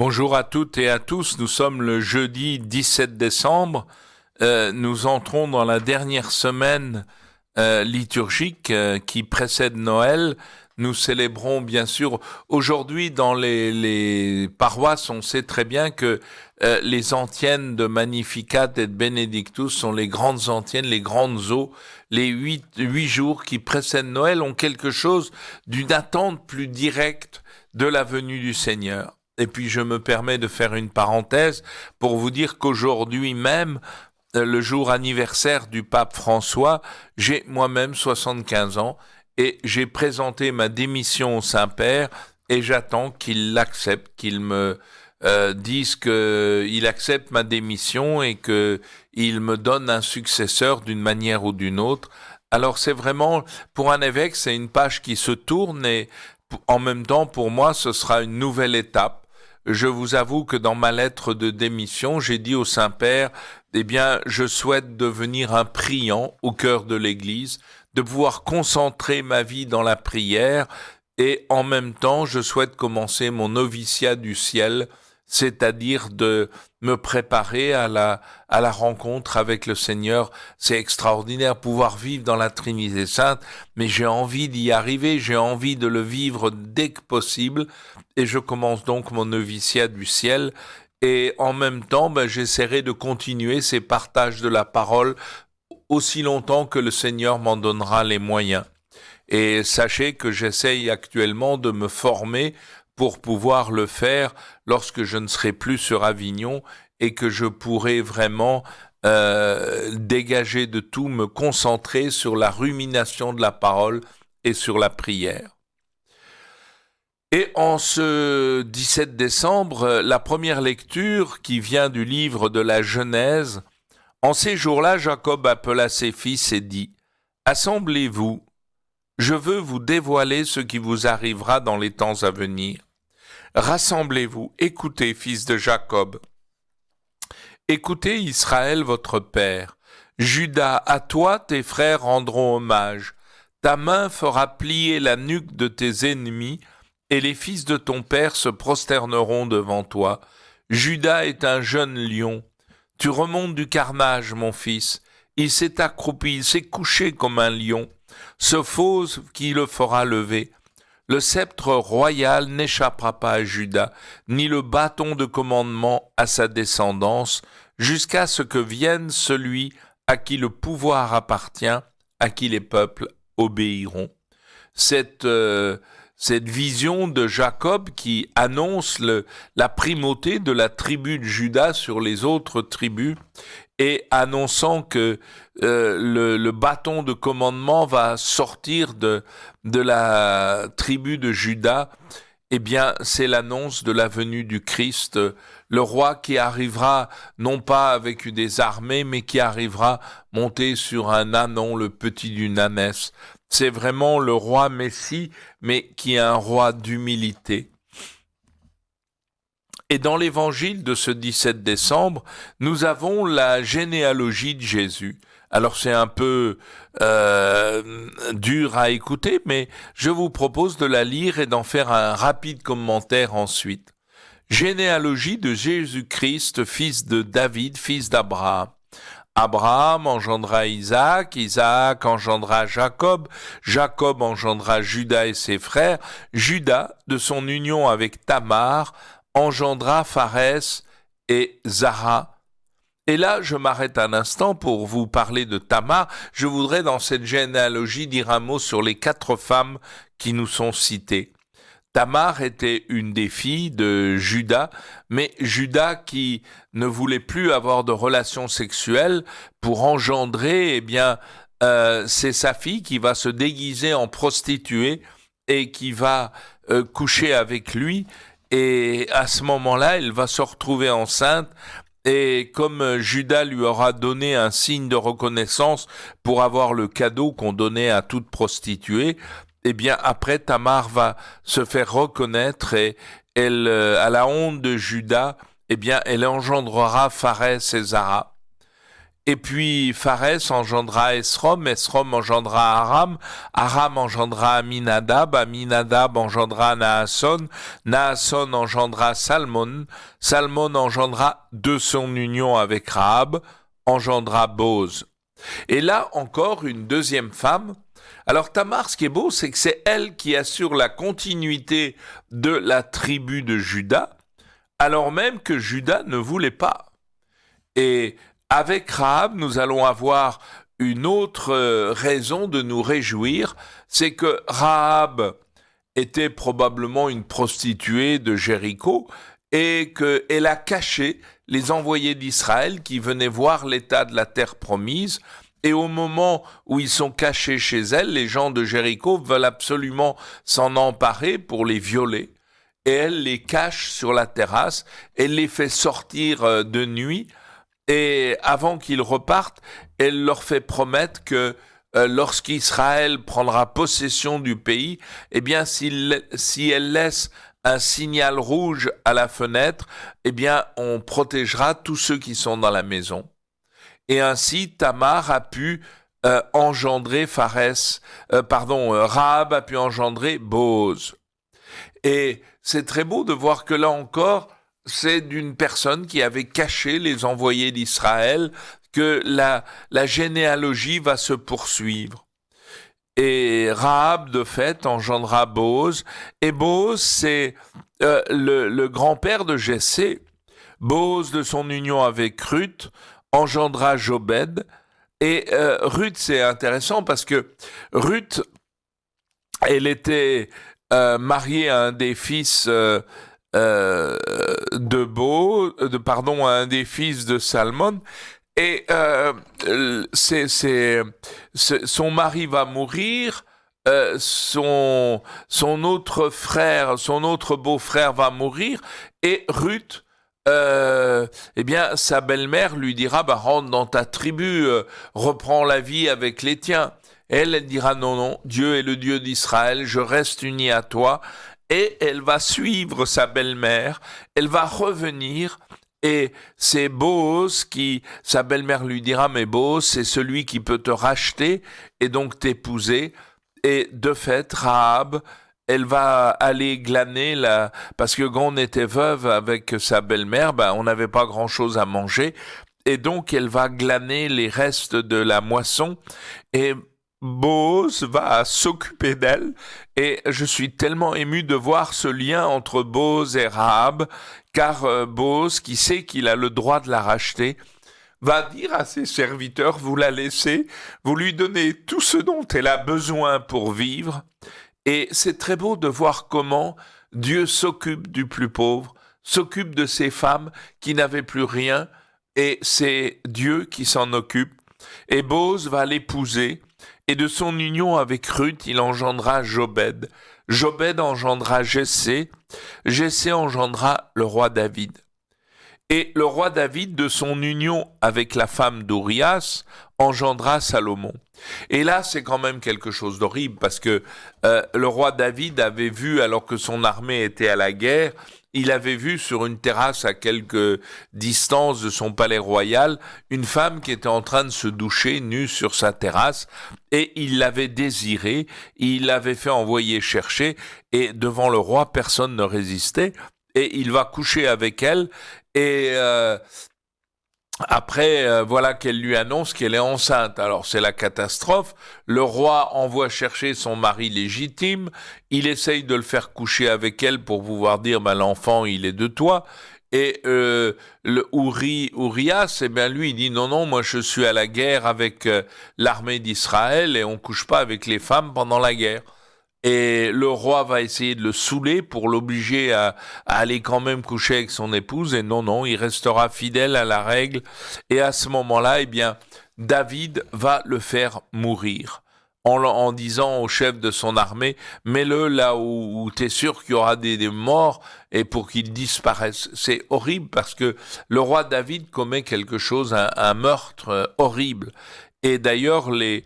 Bonjour à toutes et à tous, nous sommes le jeudi 17 décembre, nous entrons dans la dernière semaine liturgique qui précède Noël. Nous célébrons bien sûr, aujourd'hui dans les paroisses, on sait très bien que les antiennes de Magnificat et de Benedictus sont les grandes antiennes, les grandes eaux, les huit jours qui précèdent Noël ont quelque chose d'une attente plus directe de la venue du Seigneur. Et puis je me permets de faire une parenthèse pour vous dire qu'aujourd'hui même, le jour anniversaire du pape François, j'ai moi-même 75 ans et j'ai présenté ma démission au Saint-Père et j'attends qu'il l'accepte, qu'il me dise qu'il accepte ma démission et qu'il me donne un successeur d'une manière ou d'une autre. Alors c'est vraiment, pour un évêque, c'est une page qui se tourne et en même temps, pour moi, ce sera une nouvelle étape. Je vous avoue que dans ma lettre de démission, j'ai dit au Saint-Père, eh bien, je souhaite devenir un priant au cœur de l'Église, de pouvoir concentrer ma vie dans la prière et en même temps, je souhaite commencer mon noviciat du ciel, c'est-à-dire de me préparer à la rencontre avec le Seigneur. C'est extraordinaire pouvoir vivre dans la Trinité Sainte, mais j'ai envie d'y arriver, j'ai envie de le vivre dès que possible, et je commence donc mon noviciat du ciel, et en même temps, j'essaierai de continuer ces partages de la parole aussi longtemps que le Seigneur m'en donnera les moyens. Et sachez que j'essaye actuellement de me former pour pouvoir le faire lorsque je ne serai plus sur Avignon et que je pourrai vraiment dégager de tout, me concentrer sur la rumination de la parole et sur la prière. Et en ce 17 décembre, la première lecture qui vient du livre de la Genèse, en ces jours-là, Jacob appela ses fils et dit « Assemblez-vous, je veux vous dévoiler ce qui vous arrivera dans les temps à venir. Rassemblez-vous, écoutez, fils de Jacob. Écoutez Israël, votre père. Juda, à toi tes frères rendront hommage. Ta main fera plier la nuque de tes ennemis, et les fils de ton père se prosterneront devant toi. Juda est un jeune lion. Tu remontes du carnage, mon fils. Il s'est accroupi, il s'est couché comme un lion. Ce fauve qui le fera lever. Le sceptre royal n'échappera pas à Juda, ni le bâton de commandement à sa descendance, jusqu'à ce que vienne celui à qui le pouvoir appartient, à qui les peuples obéiront. Cette vision de Jacob qui annonce la primauté de la tribu de Juda sur les autres tribus et annonçant que le bâton de commandement va sortir de la tribu de Juda, eh bien c'est l'annonce de la venue du Christ, le roi qui arrivera non pas avec des armées, mais qui arrivera monté sur un ânon, le petit d'une ânesse. C'est vraiment le roi Messie, mais qui est un roi d'humilité. Et dans l'évangile de ce 17 décembre, nous avons la généalogie de Jésus. Alors c'est un peu dur à écouter, mais je vous propose de la lire et d'en faire un rapide commentaire ensuite. Généalogie de Jésus-Christ, fils de David, fils d'Abraham. Abraham engendra Isaac, Isaac engendra Jacob, Jacob engendra Juda et ses frères, Juda, de son union avec Tamar, engendra Pharès et Zara. Et là, je m'arrête un instant pour vous parler de Tamar. Je voudrais dans cette généalogie dire un mot sur les 4 femmes qui nous sont citées. Tamar était une des filles de Juda, mais Juda qui ne voulait plus avoir de relations sexuelles pour engendrer, eh bien, c'est sa fille qui va se déguiser en prostituée et qui va coucher avec lui. Et à ce moment-là, elle va se retrouver enceinte. Et comme Juda lui aura donné un signe de reconnaissance pour avoir le cadeau qu'on donnait à toute prostituée, eh bien après Tamar va se faire reconnaître et elle, à la honte de Juda, eh bien elle engendrera Pharès et Zara. Et puis Pharès engendra Esrom, Esrom engendra Aram, Aram engendra Aminadab, Aminadab engendra Naasson, Naasson engendra Salmon, Salmon engendra de son union avec Rahab, engendra Boz. Et là encore une deuxième femme. Alors Tamar, ce qui est beau, c'est que c'est elle qui assure la continuité de la tribu de Juda, alors même que Juda ne voulait pas. Et avec Rahab, nous allons avoir une autre raison de nous réjouir, c'est que Rahab était probablement une prostituée de Jéricho et qu'elle a caché les envoyés d'Israël qui venaient voir l'état de la terre promise. Et au moment où ils sont cachés chez elle, les gens de Jéricho veulent absolument s'en emparer pour les violer. Et elle les cache sur la terrasse, elle les fait sortir de nuit. Et avant qu'ils repartent, elle leur fait promettre que lorsqu'Israël prendra possession du pays, eh bien, si elle laisse un signal rouge à la fenêtre, eh bien, on protégera tous ceux qui sont dans la maison. Et ainsi, Tamar a pu engendrer Rahab a pu engendrer Boz. Et c'est très beau de voir que là encore, c'est d'une personne qui avait caché les envoyés d'Israël que la généalogie va se poursuivre. Et Rahab, de fait, engendra Boz. Et Boz, c'est le grand-père de Jessé. Boz, de son union avec Ruth, engendra Jobed. Et Ruth, c'est intéressant parce que Ruth, elle était mariée à un des fils à un des fils de Salmon, et son mari va mourir, son autre beau-frère va mourir, et Ruth, eh bien, sa belle-mère lui dira, rentre dans ta tribu, reprends la vie avec les tiens. Elle dira, non, Dieu est le Dieu d'Israël, je reste unie à toi. Et elle va suivre sa belle-mère, elle va revenir, et c'est Boz qui, sa belle-mère lui dira, mais Boz, c'est celui qui peut te racheter et donc t'épouser. Et de fait, Rahab, elle va aller glaner parce que quand on était veuve avec sa belle-mère, on n'avait pas grand-chose à manger, et donc elle va glaner les restes de la moisson, et Boz va s'occuper d'elle, et je suis tellement ému de voir ce lien entre Boz et Rahab, car Boz, qui sait qu'il a le droit de la racheter, va dire à ses serviteurs, vous la laissez, vous lui donnez tout ce dont elle a besoin pour vivre, et c'est très beau de voir comment Dieu s'occupe du plus pauvre, s'occupe de ces femmes qui n'avaient plus rien, et c'est Dieu qui s'en occupe, et Boz va l'épouser. Et de son union avec Ruth, il engendra Jobed. Jobed engendra Jessé. Jessé engendra le roi David. Et le roi David, de son union avec la femme d'Urias, engendra Salomon. Et là, c'est quand même quelque chose d'horrible, parce que le roi David avait vu, alors que son armée était à la guerre, il avait vu sur une terrasse à quelque distance de son palais royal une femme qui était en train de se doucher nue sur sa terrasse, et il l'avait désirée, il l'avait fait envoyer chercher, et devant le roi, personne ne résistait, et il va coucher avec elle, et après, voilà qu'elle lui annonce qu'elle est enceinte. Alors c'est la catastrophe. Le roi envoie chercher son mari légitime. Il essaye de le faire coucher avec elle pour pouvoir dire, l'enfant, il est de toi. Et Urias, lui, il dit, non, moi je suis à la guerre avec l'armée d'Israël et on couche pas avec les femmes pendant la guerre. Et le roi va essayer de le saouler pour l'obliger à aller quand même coucher avec son épouse, et non, il restera fidèle à la règle, et à ce moment-là, David va le faire mourir, en disant au chef de son armée, mets-le là où t'es sûr qu'il y aura des morts, et pour qu'il disparaisse. C'est horrible, parce que le roi David commet quelque chose, un meurtre horrible, et d'ailleurs les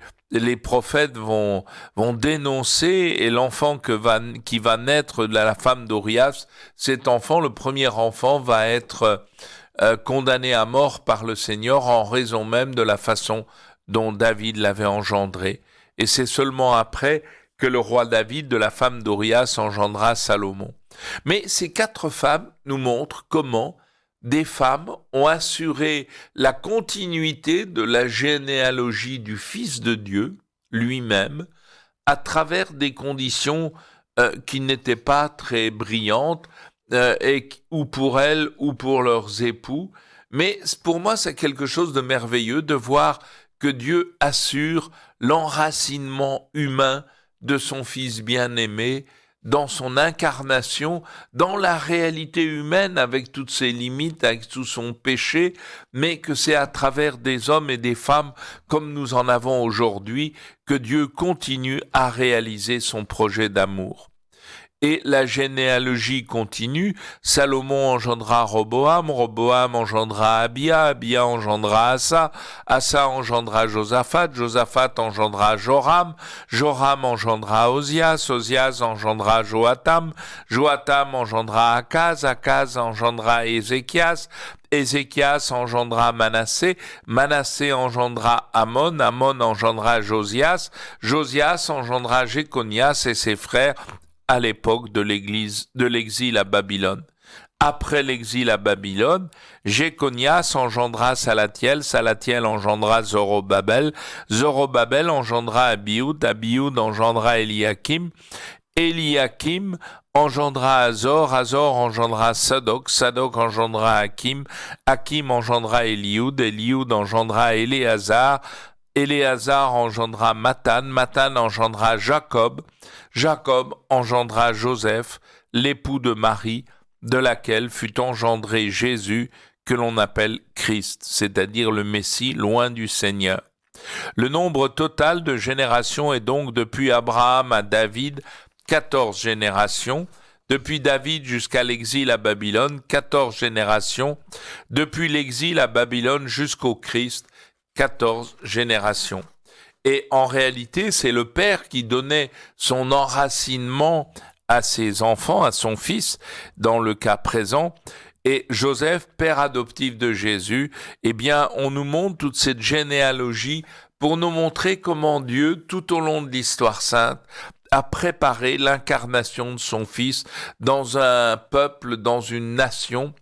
prophètes vont dénoncer, et l'enfant qui va naître de la femme d'Urias, cet enfant, le premier enfant, va être condamné à mort par le Seigneur en raison même de la façon dont David l'avait engendré. Et c'est seulement après que le roi David, de la femme d'Urias, engendra Salomon. Mais ces 4 femmes nous montrent comment des femmes ont assuré la continuité de la généalogie du Fils de Dieu lui-même à travers des conditions qui n'étaient pas très brillantes, ou pour elles ou pour leurs époux. Mais pour moi, c'est quelque chose de merveilleux de voir que Dieu assure l'enracinement humain de son Fils bien-aimé dans son incarnation, dans la réalité humaine avec toutes ses limites, avec tout son péché, mais que c'est à travers des hommes et des femmes comme nous en avons aujourd'hui que Dieu continue à réaliser son projet d'amour. Et la généalogie continue. Salomon engendra Roboam, Roboam engendra Abia, Abia engendra Asa, Asa engendra Josaphat, Josaphat engendra Joram, Joram engendra Osias, Osias engendra Joatam, Joatam engendra Akaz, Akaz engendra Ézéchias, Ézéchias engendra Manassé, Manassé engendra Amon, Amon engendra Josias, Josias engendra Jéconias et ses frères à l'époque de l'exil à Babylone. Après l'exil à Babylone, Jéconias engendra Salatiel, Salatiel engendra Zorobabel, Zorobabel engendra Abioud, Abioud engendra Eliakim, Eliakim engendra Azor, Azor engendra Sadok, Sadok engendra Hakim, Hakim engendra Élioud, Élioud engendra Éléazar, Éléazar engendra Mathan, Mathan engendra Jacob, Jacob engendra Joseph, l'époux de Marie, de laquelle fut engendré Jésus, que l'on appelle Christ, c'est-à-dire le Messie loin du Seigneur. Le nombre total de générations est donc depuis Abraham à David, 14 générations, depuis David jusqu'à l'exil à Babylone, 14 générations, depuis l'exil à Babylone jusqu'au Christ, 14 générations. Et en réalité, c'est le père qui donnait son enracinement à ses enfants, à son fils, dans le cas présent. Et Joseph, père adoptif de Jésus, eh bien, on nous montre toute cette généalogie pour nous montrer comment Dieu, tout au long de l'histoire sainte, a préparé l'incarnation de son fils dans un peuple, dans une nation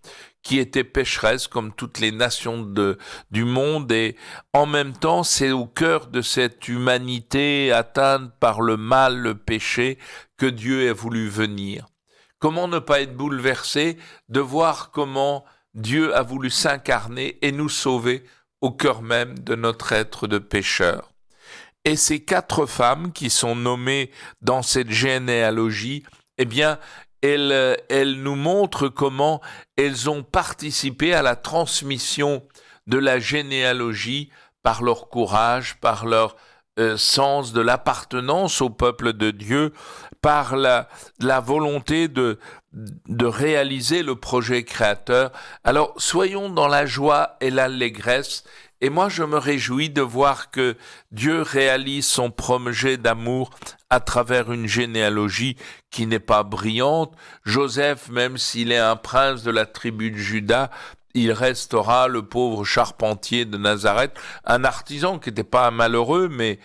qui était pécheresse comme toutes les nations du monde, et en même temps c'est au cœur de cette humanité atteinte par le mal, le péché, que Dieu a voulu venir. Comment ne pas être bouleversé de voir comment Dieu a voulu s'incarner et nous sauver au cœur même de notre être de pécheur. Et ces 4 femmes qui sont nommées dans cette généalogie, eh bien, elles nous montrent comment elles ont participé à la transmission de la généalogie par leur courage, par leur sens de l'appartenance au peuple de Dieu, par la volonté de réaliser le projet créateur. Alors, soyons dans la joie et l'allégresse. Et moi, je me réjouis de voir que Dieu réalise son projet d'amour à travers une généalogie qui n'est pas brillante. Joseph, même s'il est un prince de la tribu de Juda, il restera le pauvre charpentier de Nazareth, un artisan qui n'était pas un malheureux, mais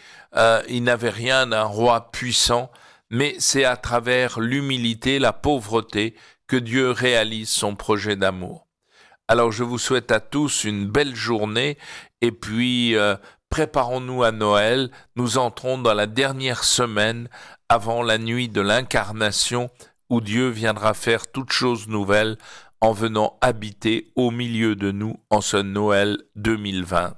il n'avait rien d'un roi puissant. Mais c'est à travers l'humilité, la pauvreté, que Dieu réalise son projet d'amour. Alors je vous souhaite à tous une belle journée et puis préparons-nous à Noël. Nous entrons dans la dernière semaine avant la nuit de l'incarnation où Dieu viendra faire toutes choses nouvelles en venant habiter au milieu de nous en ce Noël 2020.